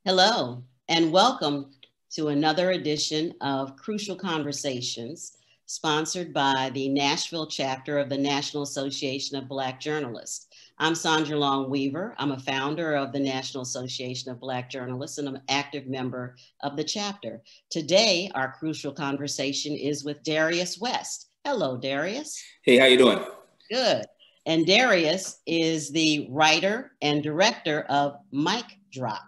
Hello, and welcome to another edition of Crucial Conversations, sponsored by the Nashville chapter of the National Association of Black Journalists. I'm Sandra Long Weaver. I'm a founder of the National Association of Black Journalists and I'm an active member of the chapter. Today, our crucial conversation is with Darius West. Hello, Darius. Hey, how you doing? Good. And Darius is the writer and director of Mic Drop,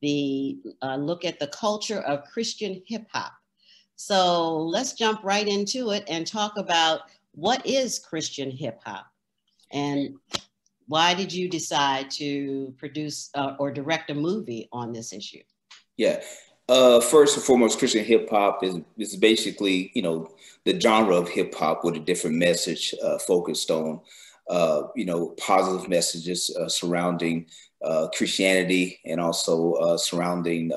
the look at the culture of Christian hip hop. So let's jump right into it and talk about what is Christian hip hop and why did you decide to produce or direct a movie on this issue? Yeah. First and foremost, Christian hip hop is basically, the genre of hip hop with a different message focused on, positive messages surrounding Christianity and also surrounding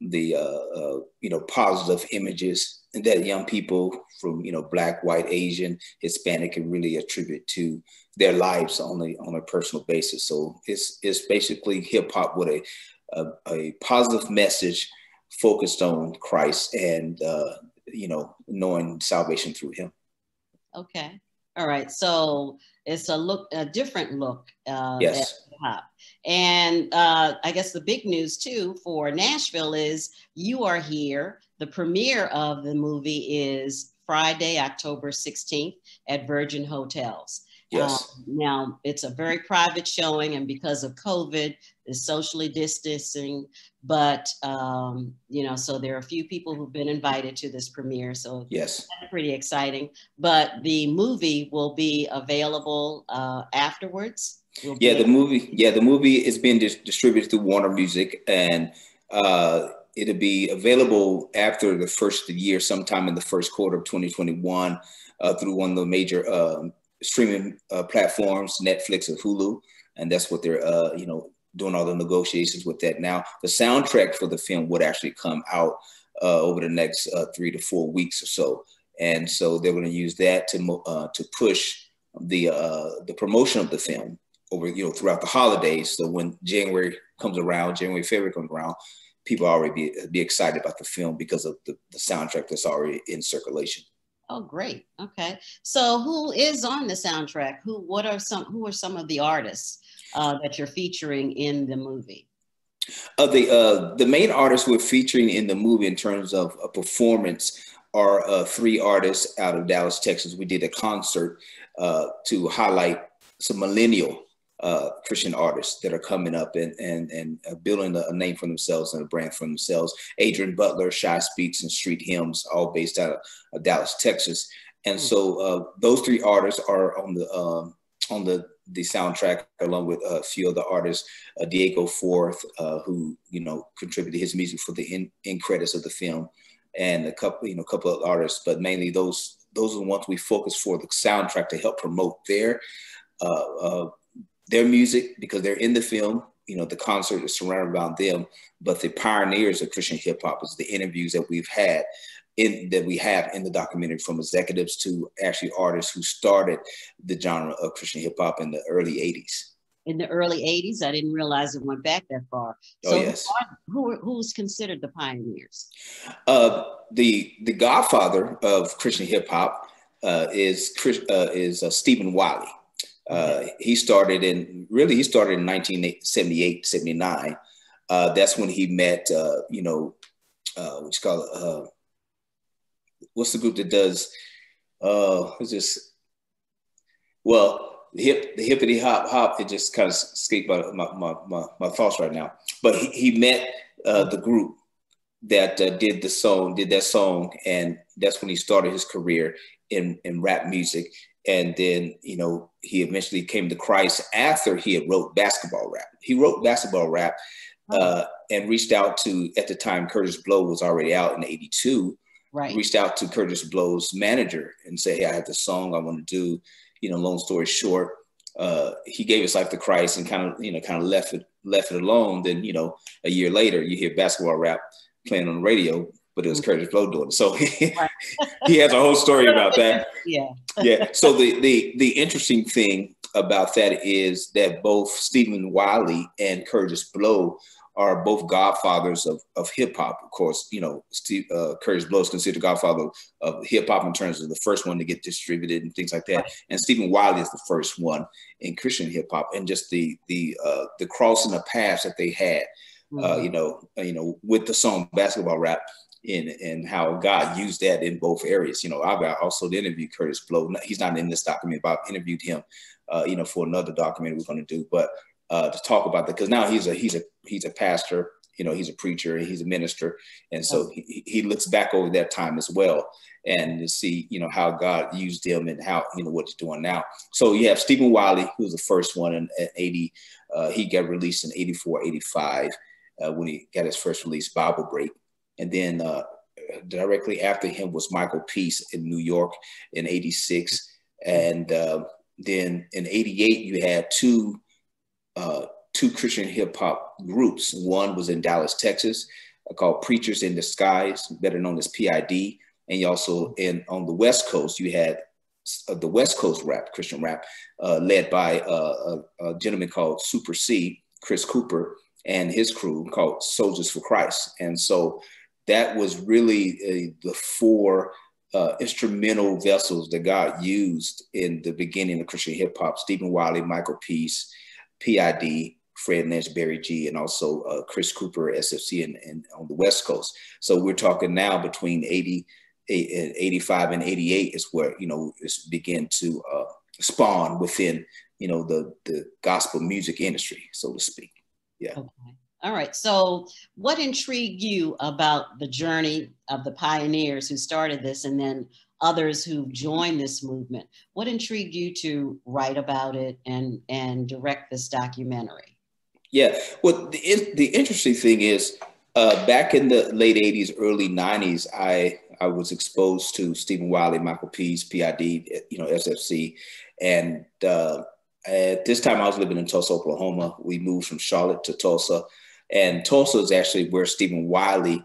the positive images that young people from, Black, white, Asian, Hispanic can really attribute to their lives on a personal basis. So it's basically hip hop with a positive message focused on Christ and, knowing salvation through him. Okay. All right. So it's a different look Yes. at hip hop. And I guess the big news too for Nashville is you are here. The premiere of the movie is Friday, October 16th at Virgin Hotels. Yes. Now it's a very private showing, and because of COVID, it's socially distancing. But so there are a few people who've been invited to this premiere. So yes, that's pretty exciting. But the movie will be available afterwards. The movie is being distributed through Warner Music, and it'll be available after the first of the year, sometime in the first quarter of 2021, through one of the major streaming platforms, Netflix and Hulu, and that's what they're doing all the negotiations with that now. The soundtrack for the film would actually come out over the next 3 to 4 weeks or so, and so they're going to use that to push the promotion of the film over throughout the holidays. So when January, February comes around, people already be excited about the film because of the soundtrack that's already in circulation. Oh, great. Okay. So who is on the soundtrack? Who are some of the artists that you're featuring in the movie? The main artists we're featuring in the movie in terms of a performance are 3 artists out of Dallas, Texas. We did a concert to highlight some millennial Christian artists that are coming up and building a name for themselves and a brand for themselves. Adrian Butler, Shy Speaks, and Street Hymns, all based out of Dallas, Texas. And so those 3 artists are on the soundtrack, along with a few other artists, Diego Forth, who contributed his music for the end credits of the film, and a couple of artists, but mainly those are the ones we focus for the soundtrack to help promote their music, because they're in the film. The concert is surrounded around them, but the pioneers of Christian hip hop is the interviews that we have in the documentary, from executives to actually artists who started the genre of Christian hip hop in the early 80s. In the early 80s? I didn't realize it went back that far. So yes. Who's considered the pioneers? The godfather of Christian hip hop is Stephen Wiley. He started in 1978, 79. That's when he met, what's the group that does, the hippity hop, it just kind of escaped my thoughts right now. But he met the group that did that song, and that's when he started his career in rap music. And then, he eventually came to Christ after he had wrote basketball rap. He wrote basketball rap and reached out to, at the time, Kurtis Blow was already out in '82. Right. Reached out to Kurtis Blow's manager and said, "Hey, I have this song I want to do." Long story short, he gave his life to Christ and kind of left it alone. Then, a year later, you hear basketball rap playing on the radio, but it was Kurtis Blow doing it. So he has a whole story about that. Yeah. So the interesting thing about that is that both Stephen Wiley and Kurtis Blow are both godfathers of hip hop. Of course, you know, Curtis Blow is considered godfather of hip hop in terms of the first one to get distributed and things like that. And Stephen Wiley is the first one in Christian hip hop, and just the crossing of paths that they had, you know, with the song Basketball Rap, and how God used that in both areas. You know, I've also interviewed Curtis Blow. He's not in this document, but I've interviewed him, you know, for another documentary we're going to do. But to talk about that, because now he's a pastor, you know, he's a preacher, and he's a minister, and so he looks back over that time as well, and to see, you know, how God used him and how, you know, what he's doing now. So you have Stephen Wiley, who was the first one in 80. He got released in 84, 85 when he got his first release, Bible Break, and then directly after him was Michael Peace in New York in 86, and then in 88 you had two Christian hip hop groups. One was in Dallas, Texas, called Preachers in Disguise, better known as PID. And you also, on the West Coast, you had the West Coast rap, Christian rap, led by a gentleman called Super C, Chris Cooper, and his crew called Soldiers for Christ. And so that was really the four instrumental vessels that God used in the beginning of Christian hip hop: Stephen Wiley, Michael Peace, PID, Fred Nash, Barry G, and also Chris Cooper, SFC, and on the West Coast. So we're talking now between 85 and 88 is where, you know, it's begin to spawn within, you know, the gospel music industry, so to speak. Yeah. Okay. All right. So what intrigued you about the journey of the pioneers who started this, and then others who joined this movement? What intrigued you to write about it and direct this documentary? Yeah. Well, the interesting thing is, back in the late 80s, early 90s, I was exposed to Stephen Wiley, Michael Peace, PID, you know, SFC. And at this time I was living in Tulsa, Oklahoma. We moved from Charlotte to Tulsa. And Tulsa is actually where Stephen Wiley,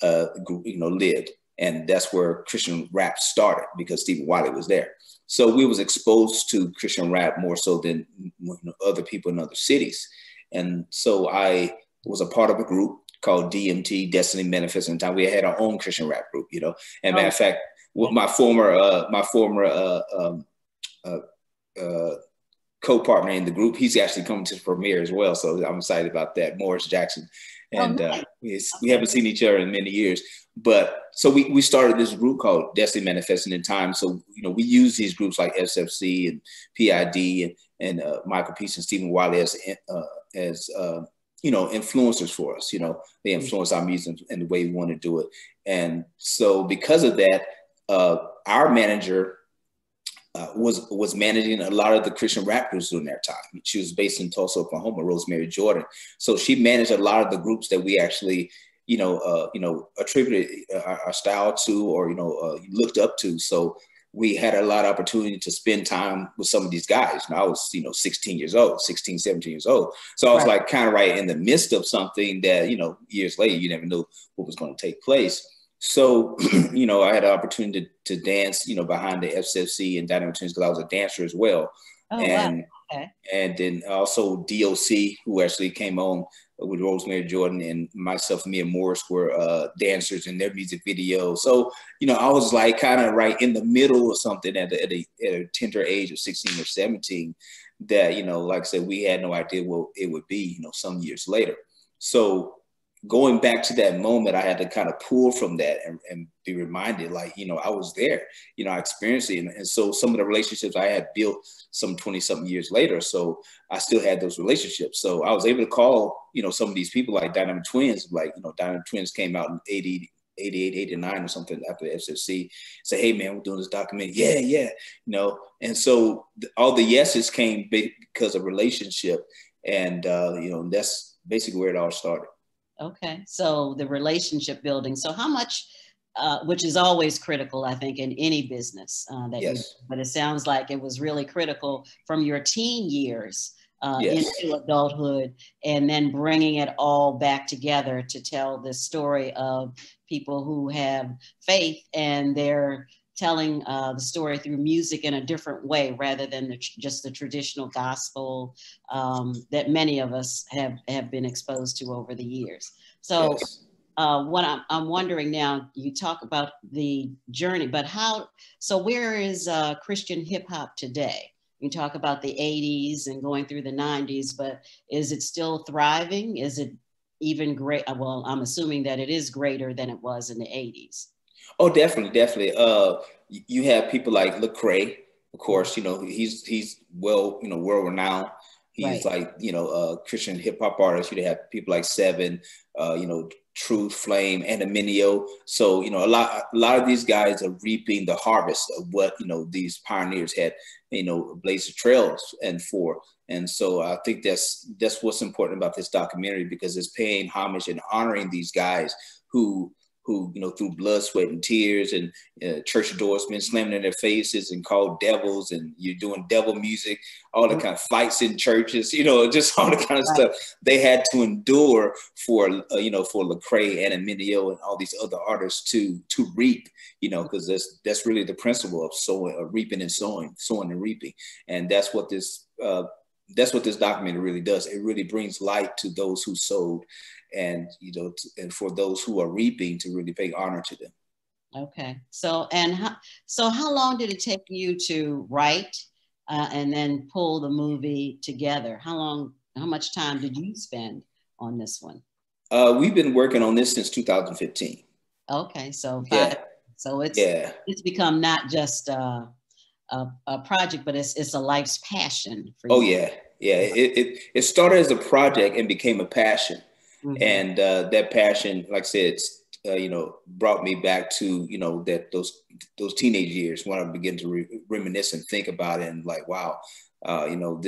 you know, lived. And that's where Christian rap started, because Stephen Wiley was there. So we was exposed to Christian rap more so than, you know, other people in other cities. And so I was a part of a group called DMT, Destiny Manifest in Time. We had our own Christian rap group, you know. And matter of fact, with my former co-partner in the group, he's actually coming to the premiere as well. So I'm excited about that, Morris Jackson. And we haven't seen each other in many years. But so we started this group called Destiny Manifesting in Time. So, you know, we use these groups like SFC and PID and Michael Peace and Stephen Wiley as you know, influencers for us. You know, they influence our music and the way we want to do it. And so because of that, our manager was managing a lot of the Christian rap groups during that time. She was based in Tulsa, Oklahoma, Rosemary Jordan. So she managed a lot of the groups that we actually, you know, attributed our style to, or, you know, looked up to. So we had a lot of opportunity to spend time with some of these guys. And I was, you know, 17 years old. So I was like kind of right in the midst of something that, you know, years later, you never knew what was going to take place. So, you know, I had an opportunity to dance, you know, behind the SFC and Dynamic Twins, because I was a dancer as well. Oh, and wow. Okay. And then also DOC, who actually came on with Rosemary Jordan, and myself and Mia Morris were dancers in their music video. So, you know, I was like kind of right in the middle of something at a tender age of 16 or 17 that, you know, like I said, we had no idea what it would be, you know, some years later. So going back to that moment, I had to kind of pull from that and be reminded, like, you know, I was there, you know, I experienced it. And so some of the relationships I had built some 20 something years later, so I still had those relationships. So I was able to call, you know, some of these people like Dynamic Twins, like, you know, Dynamic Twins came out in 88, 89 or something after the SFC, say, hey man, we're doing this documentary. Yeah, you know. And so all the yeses came because of relationship. And, you know, that's basically where it all started. Okay, so the relationship building. So how much, which is always critical, I think, in any business but it sounds like it was really critical from your teen years into adulthood, and then bringing it all back together to tell this story of people who have faith and they're telling the story through music in a different way rather than just the traditional gospel that many of us have been exposed to over the years. So Yes. what I'm wondering now, you talk about the journey, but so where is Christian hip hop today? You talk about the 80s and going through the 90s, but is it still thriving? Is it even great? Well, I'm assuming that it is greater than it was in the 80s. Oh, definitely, definitely. You have people like Lecrae, of course. You know, he's well, you know, world renowned. He's Right. like, you know, Christian hip hop artist. You have people like Seven, you know, Truth, Flame, and Aminio. So, you know, a lot of these guys are reaping the harvest of what, you know, these pioneers had, you know, blazed the trails and for. And so I think that's what's important about this documentary, because it's paying homage and honoring these guys who you know, through blood, sweat, and tears, and church doors been slamming in their faces and called devils, and you're doing devil music, all the kind of fights in churches, you know, just all the kind of stuff they had to endure for, you know, for Lecrae and Aminio and all these other artists to reap, you know, because that's really the principle of sowing, reaping and sowing and reaping, and that's what this documentary really does. It really brings light to those who sowed, and you know, and for those who are reaping, to really pay honor to them. Okay. So how long did it take you to write and then pull the movie together? How much time did you spend on this one? We've been working on this since 2015. Okay, so Yeah. So Yeah. it's become not just a project, but it's a life's passion for Oh you. yeah, yeah. It started as a project and became a passion, and that passion, like I said, you know, brought me back to, you know, that those teenage years when I began to reminisce and think about it, and like, wow, you know,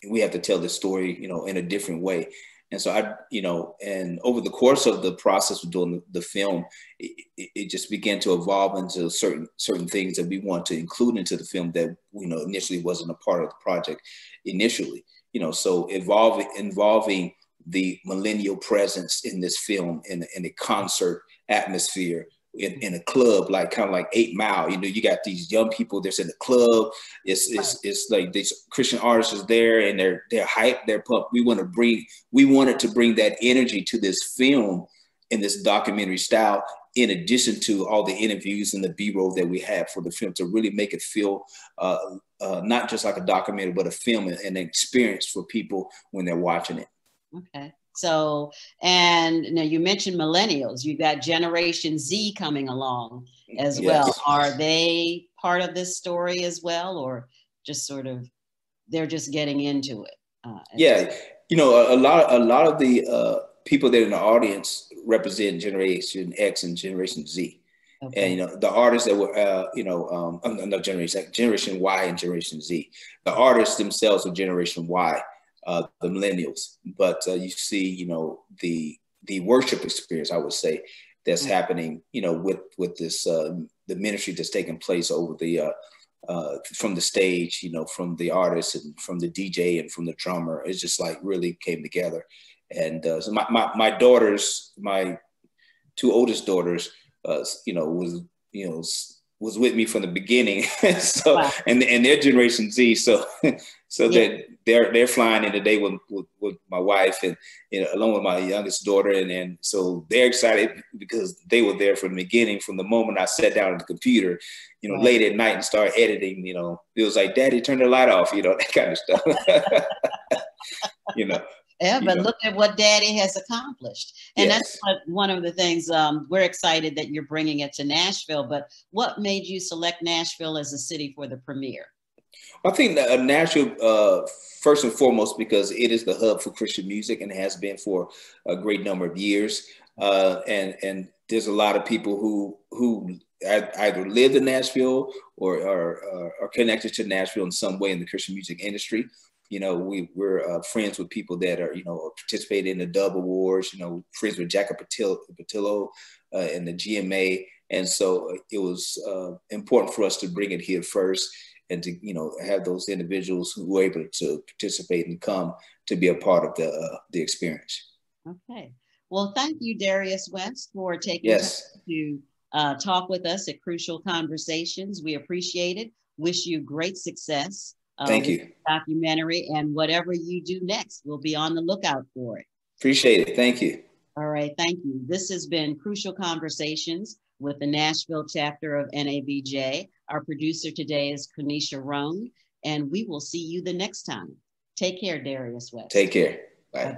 we have to tell this story, you know, in a different way. And so you know, and over the course of the process of doing the film, it just began to evolve into certain things that we want to include into the film that, you know, initially wasn't a part of the project initially, you know, so involving the millennial presence in this film in a concert atmosphere, in a club, like kind of like 8 Mile. You know, you got these young people that's in the club. It's like these Christian artists is there, and they're hyped, they're pumped. We wanted to bring that energy to this film in this documentary style, in addition to all the interviews and the B-roll that we have for the film, to really make it feel not just like a documentary, but a film and an experience for people when they're watching it. Okay. So, and now you mentioned millennials, you got Generation Z coming along as well. Yes. Are they part of this story as well, or just sort of, they're just getting into it? Yeah. You know, a lot of the people that are in the audience represent Generation X and Generation Z. Okay. And, you know, the artists that were, you know, no, Generation Y and Generation Z. The artists themselves are Generation Y. The millennials, but you see, you know, the worship experience, I would say, that's happening, you know, with this the ministry that's taking place over the from the stage, you know, from the artists and from the DJ and from the drummer. It's just like really came together. And so my daughters, my two oldest daughters, you know, was with me from the beginning. So, wow. and they're Generation Z. So, that they're flying in today with my wife, and, you know, along with my youngest daughter. And so they're excited because they were there from the beginning, from the moment I sat down at the computer, you know, late at night and started editing. You know, it was like, Daddy, turn the light off, you know, that kind of stuff. You know. Yeah, but look at what Daddy has accomplished. And that's one of the things, we're excited that you're bringing it to Nashville, but what made you select Nashville as a city for the premiere? I think that Nashville, first and foremost, because it is the hub for Christian music and has been for a great number of years. And there's a lot of people who either live in Nashville or are connected to Nashville in some way in the Christian music industry. You know, we're friends with people that are, you know, participating in the Dub Awards, you know, friends with Jacob Patillo and the GMA. And so it was important for us to bring it here first, and to, you know, have those individuals who were able to participate and come to be a part of the experience. Okay. Well, thank you, Darius West, for taking time to talk with us at Crucial Conversations. We appreciate it. Wish you great success. Thank you. Documentary, and whatever you do next, we'll be on the lookout for it. Appreciate it. Thank you. All right. Thank you. This has been Crucial Conversations with the Nashville chapter of NABJ. Our producer today is Kanisha Roan, and we will see you the next time. Take care, Darius West. Take care. Bye. Bye.